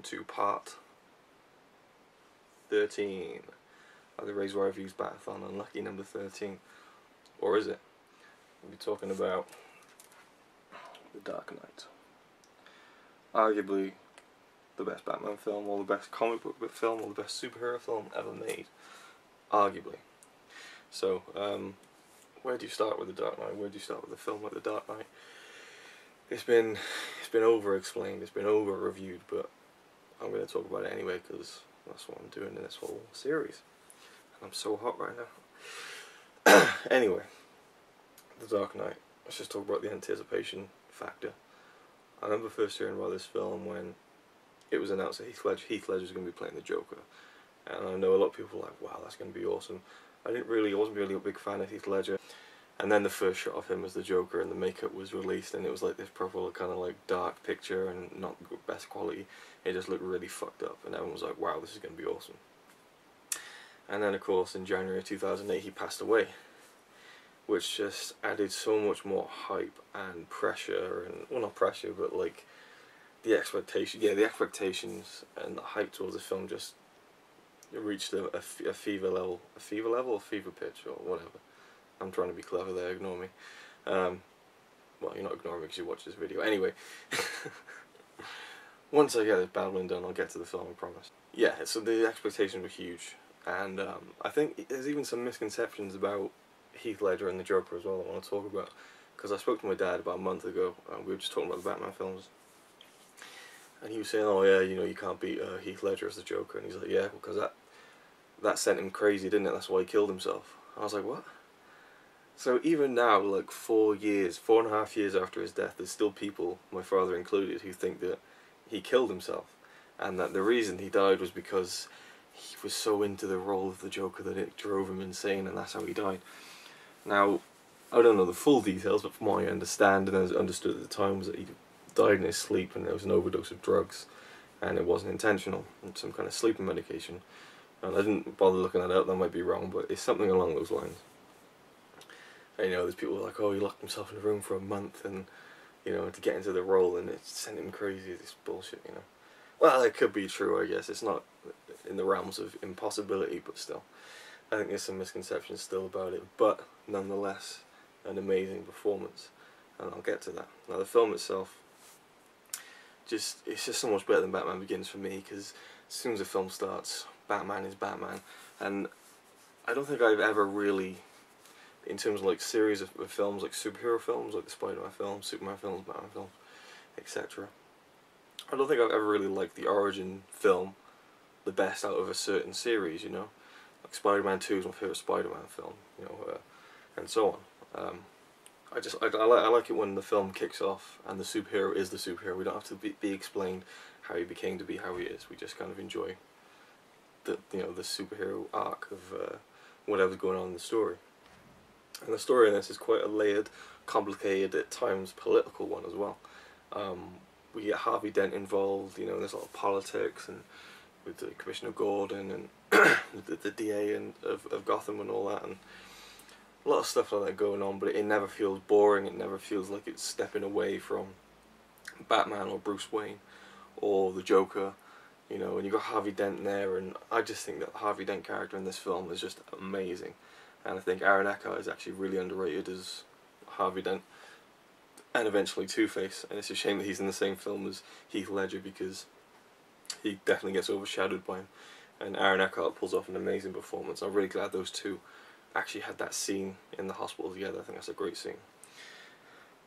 to part 13 of the RazorwireReviews Bat-a-thon, unlucky number 13. Or is it? We'll be talking about The Dark Knight. Arguably the best Batman film, or the best comic book film, or the best superhero film ever made. Arguably. So, where do you start with The Dark Knight? Where do you start with a film like The Dark Knight? It's been over-explained, it's been over-reviewed, but I'm going to talk about it anyway because that's what I'm doing in this whole series. And I'm so hot right now. Anyway, The Dark Knight. Let's just talk about the anticipation factor. I remember first hearing about this film when it was announced that Heath Ledger was going to be playing the Joker. And I know a lot of people were like, wow, that's going to be awesome. I wasn't really a big fan of Heath Ledger. And then the first shot of him as the Joker and the makeup was released, and it was like this proper kind of like dark picture and not best quality. It just looked really fucked up, and everyone was like, wow, this is going to be awesome. And then of course in January 2008 he passed away, which just added so much more hype and pressure, and well, not pressure, but like the expectation, the expectations and the hype towards the film just reached a fever level, or fever pitch, or whatever. I'm trying to be clever there, ignore me. Well, you're not ignoring me because you watch this video. Anyway, once I get this babbling done, I'll get to the film, I promise. Yeah, so the expectations were huge, and I think there's even some misconceptions about Heath Ledger and the Joker as well I want to talk about, because I spoke to my dad about a month ago, and we were just talking about the Batman films, and he was saying, oh yeah, you know, you can't beat Heath Ledger as the Joker, and he's like, yeah, because that sent him crazy, didn't it? That's why he killed himself. I was like, what? So even now, like 4.5 years after his death, there's still people, my father included, who think that he killed himself, and that the reason he died was because he was so into the role of the Joker that it drove him insane, and that's how he died. Now, I don't know the full details, but from what I understand, and as understood at the time, was that he died in his sleep, and there was an overdose of drugs, and it wasn't intentional, and some kind of sleeping medication. And I didn't bother looking that up, that might be wrong, but it's something along those lines. And, you know, there's people like, oh, he locked himself in a room for a month, and, you know, to get into the role, and it sent him crazy, this bullshit, you know. Well, it could be true, I guess. It's not in the realms of impossibility, but still. I think there's some misconceptions still about it, but nonetheless, an amazing performance, and I'll get to that. Now, the film itself, it's just so much better than Batman Begins for me, because as soon as the film starts, Batman is Batman, and I don't think I've ever really, in terms of like series of films, like superhero films, like the Spider-Man films, Superman films, Batman films, etc. I don't think I've ever really liked the origin film the best out of a certain series, you know. Like Spider-Man 2 is my favourite Spider-Man film, you know, and so on. I like it when the film kicks off and the superhero is the superhero. We don't have to be explained how he became to be how he is. We just kind of enjoy the superhero arc of whatever's going on in the story. And the story in this is quite a layered, complicated, at times political one as well. We get Harvey Dent involved, you know, there's a lot of politics, and with the Commissioner Gordon and the DA of Gotham and all that, and a lot of stuff like that going on, but it never feels boring, it never feels like it's stepping away from Batman or Bruce Wayne or the Joker, you know, and you've got Harvey Dent there, and I just think that the Harvey Dent character in this film is just amazing. And I think Aaron Eckhart is actually really underrated as Harvey Dent, and eventually Two-Face, and it's a shame that he's in the same film as Heath Ledger, because he definitely gets overshadowed by him, and Aaron Eckhart pulls off an amazing performance. I'm really glad those two actually had that scene in the hospital together. I think that's a great scene.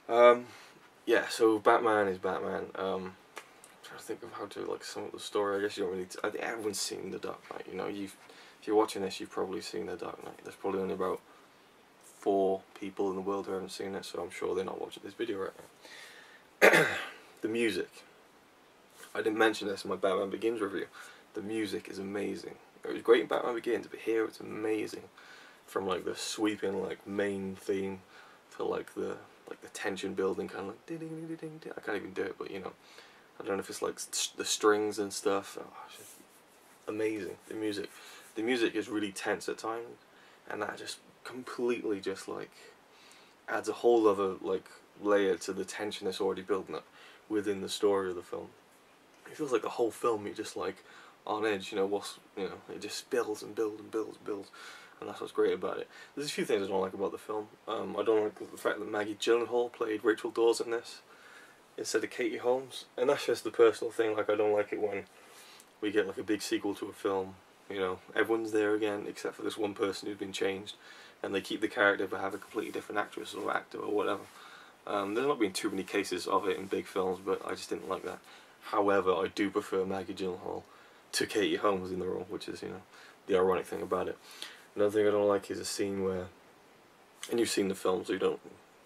Yeah, so Batman is Batman. I'm trying to think of how to like sum up the story. I guess you don't really. I think everyone's seen The Dark Knight. You know, if you're watching this, you've probably seen The Dark Knight. There's probably only about 4 people in the world who haven't seen it, so I'm sure they're not watching this video right now. The music. I didn't mention this in my Batman Begins review. The music is amazing. It was great in Batman Begins, but here it's amazing. From like the sweeping like main theme to like the tension building kind of like ding ding ding ding ding. I can't even do it, but you know, I don't know if it's like the strings and stuff. Oh, it's just amazing. The music is really tense at times, and that just completely just like adds a whole other like layer to the tension that's already building up within the story of the film. it feels like the whole film you're just like on edge, you know, it just builds and builds and builds and builds, and that's what's great about it. There's a few things I don't like about the film. I don't like the fact that Maggie Gyllenhaal played Rachel Dawes in this instead of Katie Holmes, and that's just the personal thing. Like, I don't like it when we get like a big sequel to a film, you know, everyone's there again except for this one person who's been changed, and they keep the character but have a completely different actress or actor or whatever. There's not been too many cases of it in big films, but I just didn't like that. However, I do prefer Maggie Gyllenhaal to Katie Holmes in the role, which is, you know, the ironic thing about it. Another thing I don't like is a scene where, and you've seen the film, so you don't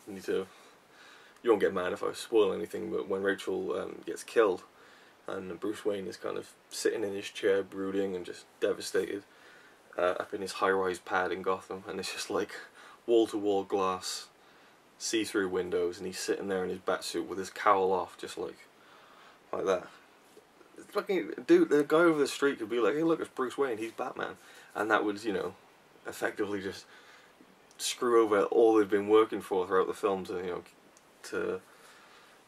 need to, you won't get mad if I spoil anything, but when Rachel gets killed, and Bruce Wayne is kind of sitting in his chair, brooding and just devastated, up in his high-rise pad in Gotham, and it's just like wall-to-wall glass, see-through windows, and he's sitting there in his batsuit with his cowl off, just like that. Fucking dude, the guy over the street could be like, "Hey, look, it's Bruce Wayne. He's Batman," and that would, you know, effectively just screw over all they've been working for throughout the film.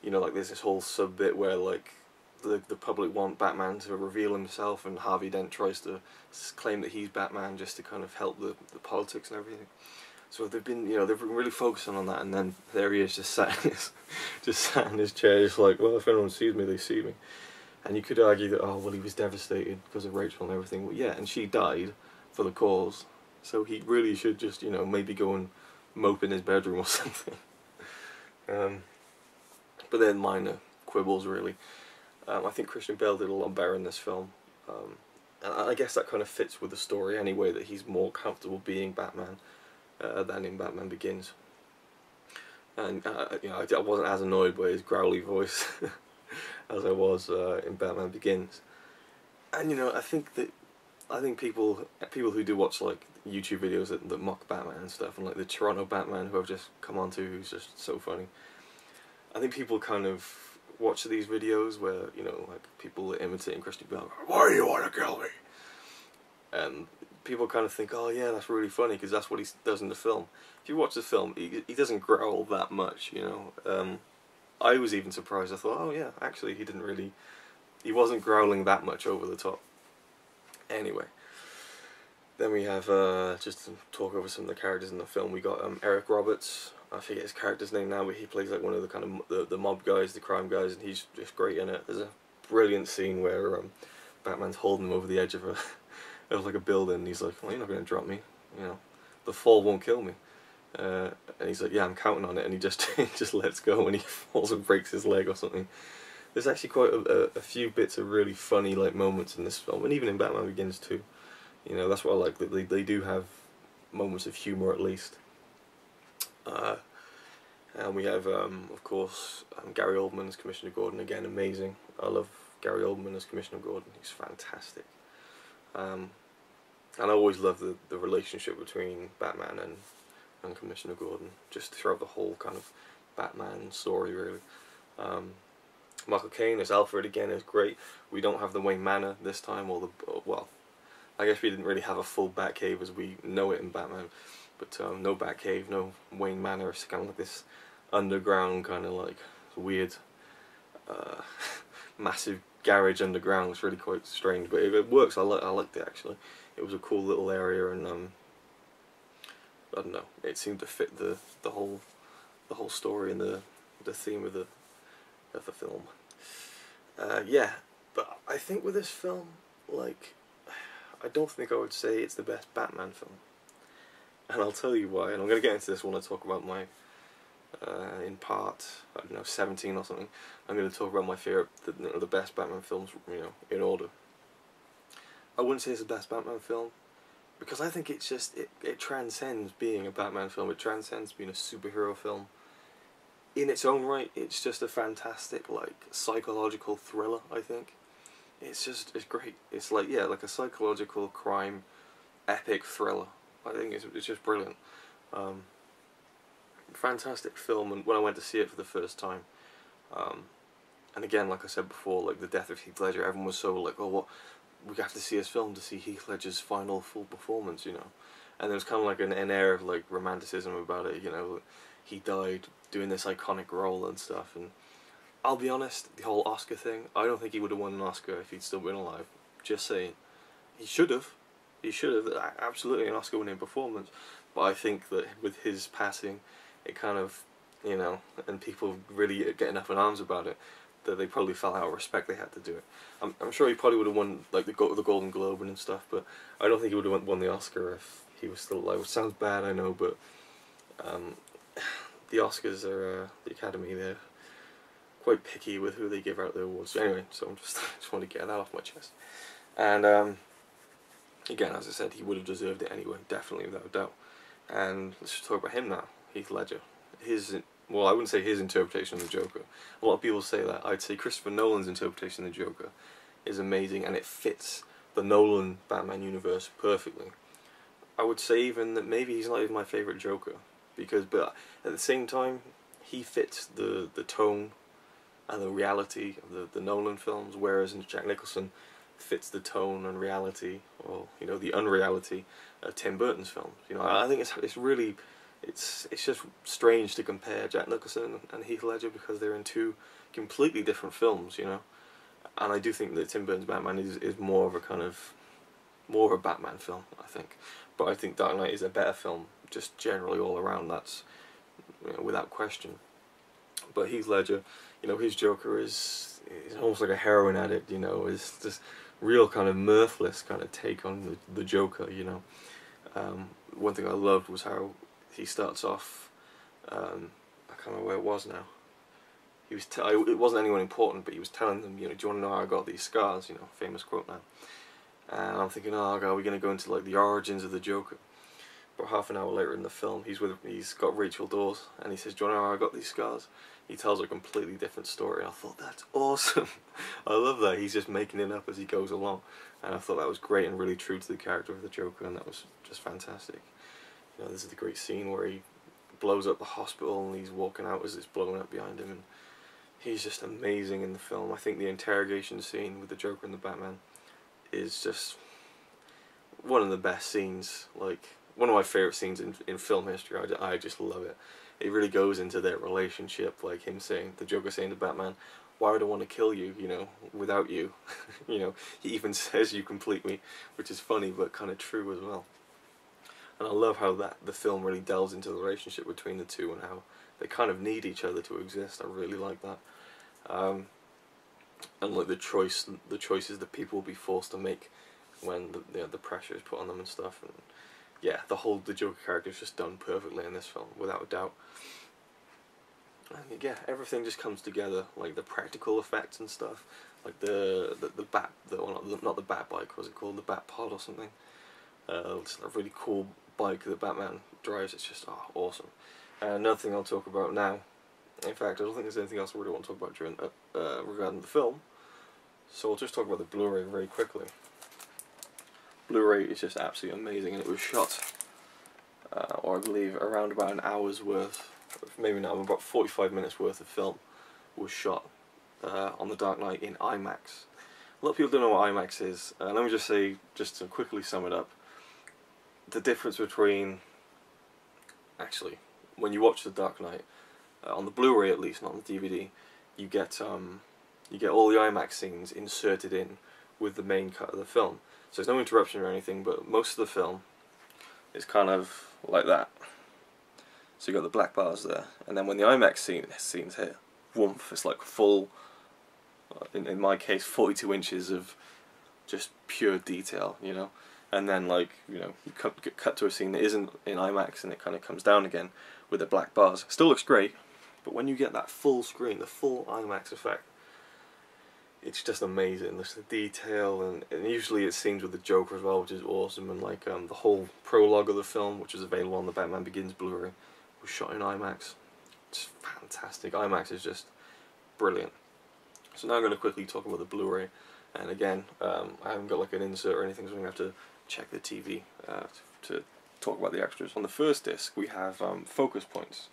Like there's this whole sub bit where like the public want Batman to reveal himself, and Harvey Dent tries to claim that he's Batman just to kind of help the politics and everything. So they've been, you know, they've been really focusing on that, and then there he is, just sat in his chair, just like, well, if anyone sees me, they see me. And you could argue that, oh, well, he was devastated because of Rachel and everything. Well, yeah, and she died for the cause, so he really should just, you know, maybe go and mope in his bedroom or something. But then minor quibbles, really. I think Christian Bale did a lot better in this film. And I guess that kind of fits with the story anyway, that he's more comfortable being Batman than in Batman Begins. And you know, I wasn't as annoyed by his growly voice as I was in Batman Begins. And you know, I think people who do watch like YouTube videos that mock Batman and stuff, and like the Toronto Batman who I've just come onto, who's just so funny. I think people kind of watch these videos where, you know, like people imitating Christian Bale. Why do you want to kill me? And people kind of think, oh yeah, that's really funny because that's what he does in the film. If you watch the film, he doesn't growl that much, you know. I was even surprised. I thought, oh yeah, actually he wasn't growling that much over the top. Anyway, then we have, just to talk over some of the characters in the film, we got Eric Roberts. I forget his character's name now, but he plays like one of the kind of the mob guys, the crime guys, and he's just great in it. There's a brilliant scene where Batman's holding him over the edge of like a building, and he's like, well, you're not going to drop me, you know, the fall won't kill me. And he's like, yeah, I'm counting on it, and he just just lets go, and he falls and breaks his leg or something. There's actually quite a few bits of really funny like moments in this film, and even in Batman Begins too. You know, that's what I like, that they do have moments of humour at least. And we have, of course, Gary Oldman as Commissioner Gordon, again, amazing. I love Gary Oldman as Commissioner Gordon, he's fantastic. And I always love the relationship between Batman and Commissioner Gordon, just throughout the whole kind of Batman story, really. Michael Caine as Alfred, again, is great. We don't have the Wayne Manor this time, well, I guess we didn't really have a full Batcave as we know it in Batman, but no Batcave, no Wayne Manor. It's kind of like this underground kind of like weird, massive garage underground. It's really quite strange, but it works. I liked it actually. It was a cool little area, and I don't know, it seemed to fit the whole story and the theme of the film. Yeah, but I think with this film, like, I don't think I would say it's the best Batman film, and I'll tell you why. And I'm going to get into this when I talk about my in part, I don't know, 17 or something. I'm going to talk about my favourite, the best Batman films, you know, in order. I wouldn't say it's the best Batman film, because I think it's just, it transcends being a Batman film. It transcends being a superhero film. In its own right, it's just a fantastic, like, psychological thriller, I think. It's great. It's like, yeah, like a psychological crime, epic thriller. I think it's just brilliant. Fantastic film, and when I went to see it for the first time, and again, like I said before, like the death of Heath Ledger, everyone was so like, oh, what, we have to see his film to see Heath Ledger's final full performance, you know. And there was kind of like an air of like romanticism about it, you know. He died doing this iconic role and stuff, and I'll be honest, the whole Oscar thing, I don't think he would have won an Oscar if he'd still been alive. Just saying. He should have. He should have. Absolutely an Oscar-winning performance. But I think that with his passing, it kind of, you know, and people really getting up in arms about it, that they probably felt how respect they had to do it. I'm sure he probably would have won like the Golden Globe and stuff, but I don't think he would have won the Oscar if he was still alive. Which sounds bad, I know, but the Oscars are the Academy. They're quite picky with who they give out the awards. So anyway, so I just want to get that off my chest. And again, as I said, he would have deserved it anyway, definitely, without a doubt. And let's just talk about him now, Heath Ledger. Well, I wouldn't say his interpretation of the Joker. A lot of people say that. I'd say Christopher Nolan's interpretation of the Joker is amazing, and it fits the Nolan Batman universe perfectly. I would say even that maybe he's not even my favourite Joker, but at the same time, he fits the tone and the reality of the Nolan films, whereas Jack Nicholson fits the tone and reality, or you know, the unreality of Tim Burton's films. You know, I think it's really. It's just strange to compare Jack Nicholson and Heath Ledger because they're in two completely different films, you know. And I do think that Tim Burton's Batman is more of a Batman film, I think. But I think Dark Knight is a better film, just generally all around. That's, you know, without question. But Heath Ledger, you know, his Joker is almost like a heroin addict, you know. It's just real kind of mirthless kind of take on the Joker, you know. One thing I loved was how he starts off, I can't remember where it was now. He was it wasn't anyone important, but he was telling them, you know, do you want to know how I got these scars? You know, famous quote now. And I'm thinking, oh God, we're going to go into like the origins of the Joker. But half an hour later in the film, he's got Rachel Dawes, and he says, do you want to know how I got these scars? He tells a completely different story. I thought, that's awesome. I love that. He's just making it up as he goes along. And I thought that was great and really true to the character of the Joker, and that was just fantastic. You know, this is the great scene where he blows up the hospital and he's walking out as it's blowing up behind him, and he's just amazing in the film. I think the interrogation scene with the Joker and the Batman is just one of the best scenes, like one of my favourite scenes in film history. I just love it. It really goes into their relationship, like him saying, the Joker saying to Batman, why would I want to kill you, you know, without you? You know, he even says you complete me, which is funny but kind of true as well. And I love how the film really delves into the relationship between the two and how they kind of need each other to exist. I really like that. And like the choices that people will be forced to make when the pressure is put on them and stuff. And yeah, the Joker character is just done perfectly in this film, without a doubt. And yeah, everything just comes together, like the practical effects and stuff, like not the bat bike, was it called, the bat pod or something? It's a really cool bike that Batman drives. It's just awesome. Another thing I'll talk about now, in fact I don't think there's anything else I really want to talk about during regarding the film, so I'll just talk about the Blu-ray very quickly. Blu-ray is just absolutely amazing, and it was shot, or I believe around about an hour's worth, maybe not, about 45 minutes worth of film was shot on the Dark Knight in IMAX. A lot of people don't know what IMAX is. Let me just say, just to quickly sum it up, the difference between, actually, when you watch The Dark Knight, on the Blu-ray at least, not on the DVD, you get all the IMAX scenes inserted in with the main cut of the film. So there's no interruption or anything, but most of the film is kind of like that. So you got the black bars there, and then when the IMAX scenes hit, woomph, it's like full, in my case, 42 inches of just pure detail, you know. And then, like, you know, you cut to a scene that isn't in IMAX and it kind of comes down again with the black bars. Still looks great, but when you get that full screen, the full IMAX effect, it's just amazing. There's the detail, and usually it's scenes with the Joker as well, which is awesome. And like the whole prologue of the film, which is available on the Batman Begins Blu-ray, was shot in IMAX. It's fantastic. IMAX is just brilliant. So now I'm going to quickly talk about the Blu-ray. And again, I haven't got like an insert or anything, so I'm going to have to check the TV to talk about the extras. On the first disc we have focus points,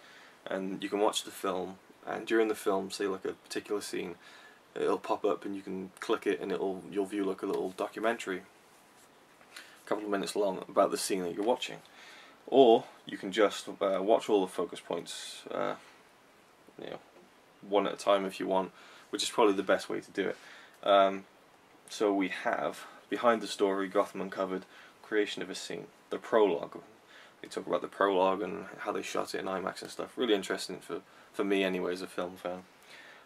and you can watch the film, and during the film, say like a particular scene, it'll pop up and you can click it and you'll view like a little documentary, a couple of minutes long, about the scene that you're watching. Or you can just watch all the focus points, you know, one at a time if you want, which is probably the best way to do it. So we have behind the story, Gotham Uncovered, creation of a scene, the prologue. They talk about the prologue and how they shot it in IMAX and stuff. Really interesting for me anyway as a film fan.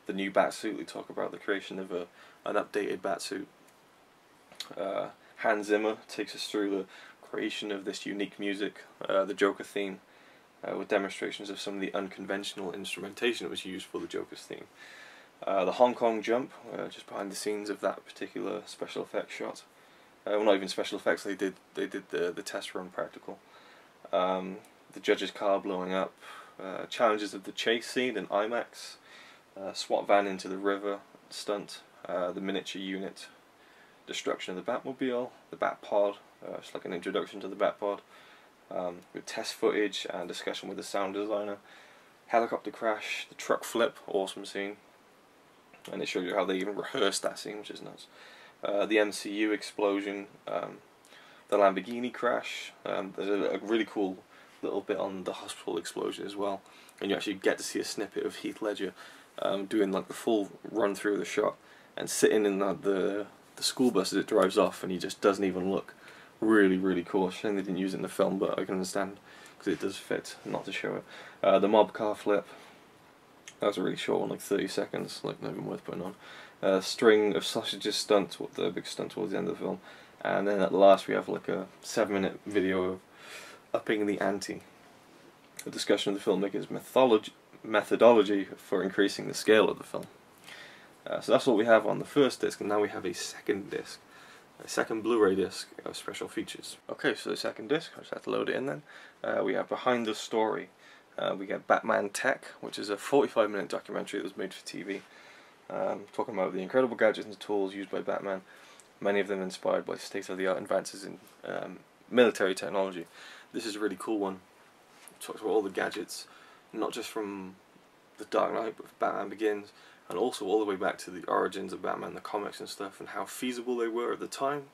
The new Batsuit, they talk about the creation of an updated Batsuit. Hans Zimmer takes us through the creation of this unique music, the Joker theme, with demonstrations of some of the unconventional instrumentation that was used for the Joker's theme. The Hong Kong jump, just behind the scenes of that particular special effects shot. Well, not even special effects. They did the test run practical. The judge's car blowing up. Challenges of the chase scene in IMAX. SWAT van into the river stunt. The miniature unit. Destruction of the Batmobile. The Bat-pod. It's like an introduction to the Bat-pod. With test footage and discussion with the sound designer. Helicopter crash. The truck flip. Awesome scene. And it shows you how they even rehearsed that scene, which is nuts. The MCU explosion, the Lamborghini crash. There's a really cool little bit on the hospital explosion as well, and you actually get to see a snippet of Heath Ledger doing like the full run through the shot and sitting in the school bus as it drives off, and he just doesn't even look. Really cool. Shame they didn't use it in the film, but I can understand because it does fit not to show it. The mob car flip. That was a really short one, like 30 seconds, like not even worth putting on. String of sausages stunt, the big stunt towards the end of the film. And then at last we have like a 7-minute video of upping the ante. A discussion of the filmmaker's methodology for increasing the scale of the film. So that's what we have on the first disc, and now we have a second disc. A second Blu-ray disc of special features. Okay, so the second disc, I just have to load it in then. We have Behind the Story. We get Batman Tech, which is a 45-minute documentary that was made for TV, talking about the incredible gadgets and tools used by Batman, many of them inspired by state-of-the-art advances in military technology. This is a really cool one. It talks about all the gadgets, not just from The Dark Knight, but Batman Begins, and also all the way back to the origins of Batman, the comics and stuff, and how feasible they were at the time,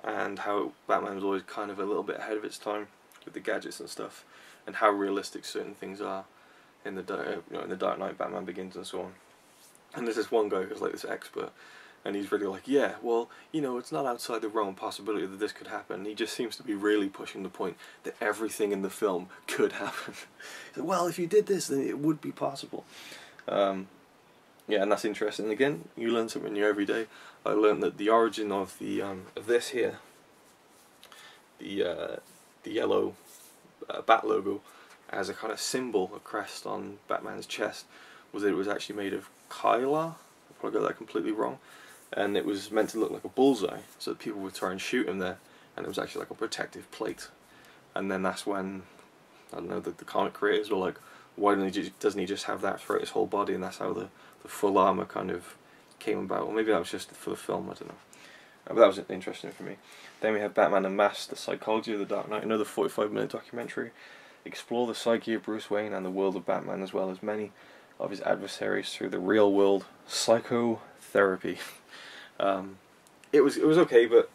and how Batman was always kind of a little bit ahead of its time with the gadgets and stuff, and how realistic certain things are in the in the Dark Knight, Batman Begins, and so on. And there's this one guy who's like this expert, and he's really like, yeah, well, you know, it's not outside the realm of possibility that this could happen. He just seems to be really pushing the point that everything in the film could happen. He's like, well, if you did this, then it would be possible. Yeah, and that's interesting. And again, you learn something new every day. I learned that the origin of the of this here, the yellow bat logo, as a kind of symbol, a crest on Batman's chest, was that it was actually made of Kylar. I probably got that completely wrong. And it was meant to look like a bullseye, so that people would try and shoot him there, and it was actually like a protective plate. And then that's when, I don't know, the comic creators were like, why doesn't he just have that throughout his whole body? And that's how the full armor kind of came about. Or maybe that was just for the film, I don't know. But that was interesting for me. Then we have Batman Unmasked, the psychology of the Dark Knight, another 45-minute documentary. Explore the psyche of Bruce Wayne and the world of Batman, as well as many of his adversaries through the real-world psychotherapy. It was okay, but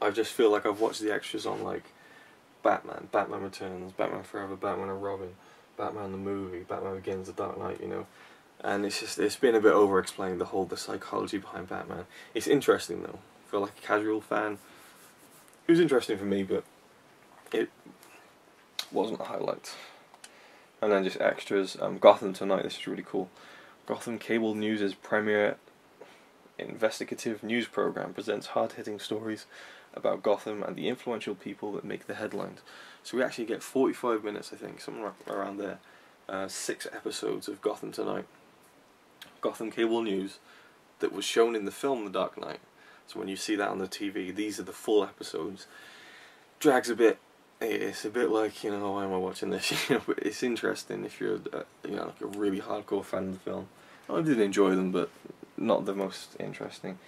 I just feel like I've watched the extras on like Batman, Batman Returns, Batman Forever, Batman and Robin, Batman the movie, Batman Begins, The Dark Knight, you know. And it's been a bit over-explained, the psychology behind Batman. It's interesting though. For like a casual fan, it was interesting for me, but it wasn't a highlight. And then just extras. Gotham Tonight. This is really cool. Gotham Cable News' premier investigative news program presents hard-hitting stories about Gotham and the influential people that make the headlines. So we actually get 45 minutes, I think, somewhere around there. 6 episodes of Gotham Tonight. Gotham Cable News that was shown in the film The Dark Knight. So when you see that on the TV, these are the full episodes. Drags a bit. It's a bit like, you know, why am I watching this? You know, but it's interesting if you're, you know, like a really hardcore fan of the film. I did enjoy them, but not the most interesting.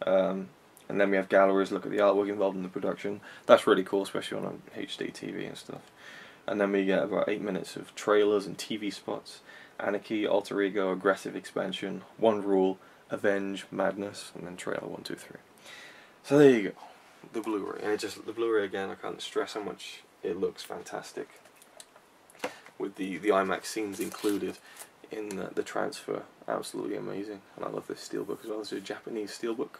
And then we have galleries, look at the artwork involved in the production. That's really cool, especially on HD TV and stuff. And then we get about 8 minutes of trailers and TV spots. Anarchy, Alter Ego, Aggressive Expansion, One Rule, Avenge, Madness, and then trailer 1, 2, 3. So there you go, the Blu-ray. And the Blu-ray again, I can't stress how much it looks fantastic. With the IMAX scenes included, in the transfer. Absolutely amazing, and I love this steelbook as well. This is a Japanese steelbook.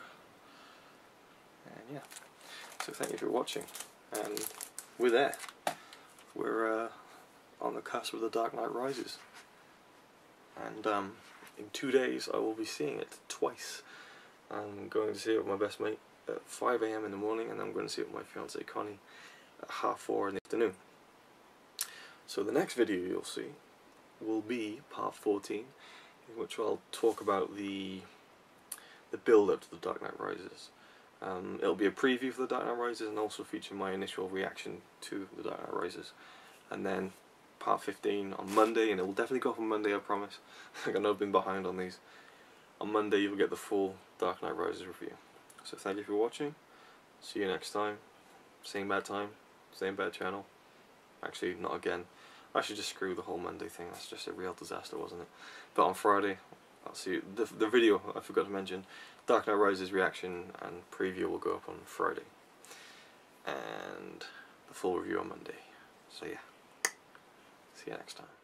And yeah, so thank you for watching, and we're there. We're on the cusp of The Dark Knight Rises, and in 2 days I will be seeing it twice. I'm going to see it with my best mate at 5 AM in the morning, and I'm going to see it with my fiancée Connie at 3:30 in the afternoon. So the next video you'll see will be part 14, in which I'll talk about the build-up to The Dark Knight Rises. It'll be a preview for The Dark Knight Rises, and also feature my initial reaction to The Dark Knight Rises. And then part 15 on Monday, and it will definitely go up on Monday, I promise. I know I've been behind on these. On Monday you'll get the full Dark Knight Rises review. So thank you for watching. See you next time. Same bad time, same bad channel. Actually, not again. I should just screw the whole Monday thing. That's just a real disaster, wasn't it? But on Friday, I'll see you. The video I forgot to mention, Dark Knight Rises reaction and preview will go up on Friday, and the full review on Monday. So yeah, see you next time.